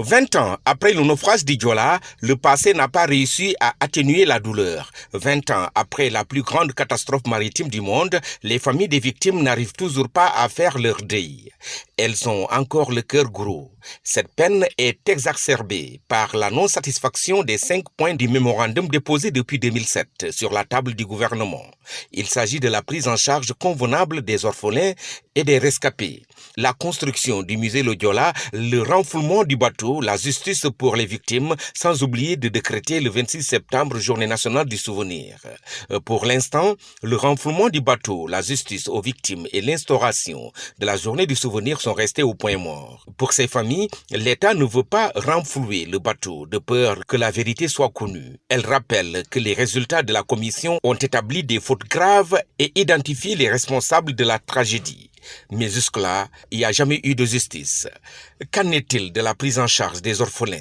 20 ans après le naufrage du Joola, le passé n'a pas réussi à atténuer la douleur. 20 ans après la plus grande catastrophe maritime du monde, les familles des victimes n'arrivent toujours pas à faire leur deuil. Elles ont encore le cœur gros. Cette peine est exacerbée par la non-satisfaction des 5 points du mémorandum déposé depuis 2007 sur la table du gouvernement. Il s'agit de la prise en charge convenable des orphelins et des rescapés, la construction du musée Le Joola, le renflouement du bateau, la justice pour les victimes, sans oublier de décréter le 26 septembre Journée nationale du souvenir. Pour l'instant, le renflouement du bateau, la justice aux victimes et l'instauration de la Journée du souvenir sont restés au point mort. Pour ces familles, l'État ne veut pas renflouer le bateau de peur que la vérité soit connue. Elle rappelle que les résultats de la commission ont établi des fautes graves et identifié les responsables de la tragédie. Mais jusque-là, il n'y a jamais eu de justice. Qu'en est-il de la prise en charge des orphelins?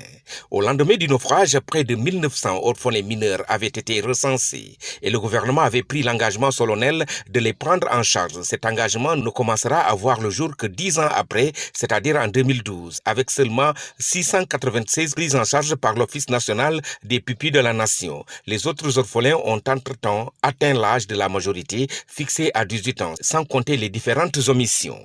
Au lendemain du naufrage, près de 1900 orphelins mineurs avaient été recensés et le gouvernement avait pris l'engagement solennel de les prendre en charge. Cet engagement ne commencera à voir le jour que 10 ans après, c'est-à-dire en 2012, avec seulement 696 prises en charge par l'Office national des pupilles de la nation. Les autres orphelins ont entre-temps atteint l'âge de la majorité, fixé à 18 ans, sans compter les différentes omissions.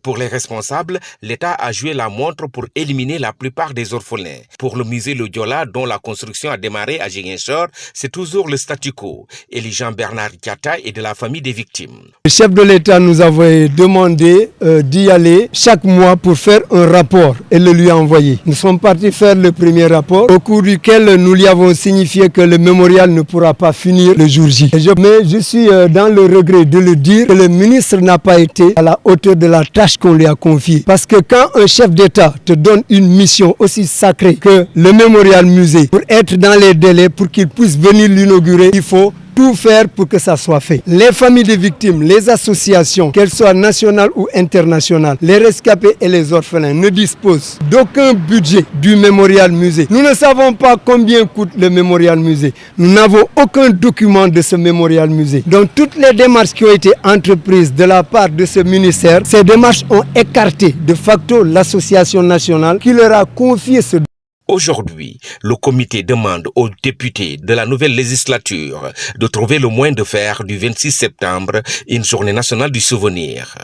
Pour les responsables, l'État a joué la montre pour éliminer la plupart des orphelins. Pour le musée Le Joola, dont la construction a démarré à Ziguinchor, c'est toujours le statu quo. Et Jean-Bernard Diatta est de la famille des victimes. Le chef de l'État nous avait demandé d'y aller chaque mois pour faire un rapport et le lui envoyer. Nous sommes partis faire le premier rapport, au cours duquel nous lui avons signifié que le mémorial ne pourra pas finir le jour J. Mais je suis dans le regret de le dire que le ministre n'a pas été à la hauteur de la tâche qu'on lui a confiée. Parce que quand un chef d'État te donne une mission aussi sacrée que le mémorial musée, pour être dans les délais, pour qu'il puisse venir l'inaugurer, il faut tout faire pour que ça soit fait. Les familles des victimes, les associations, qu'elles soient nationales ou internationales, les rescapés et les orphelins ne disposent d'aucun budget du mémorial musée. Nous ne savons pas combien coûte le mémorial musée. Nous n'avons aucun document de ce mémorial musée. Donc toutes les démarches qui ont été entreprises de la part de ce ministère, ces démarches ont écarté de facto l'association nationale qui leur a confié ce. Aujourd'hui, le comité demande aux députés de la nouvelle législature de trouver le moyen de faire du 26 septembre une journée nationale du souvenir.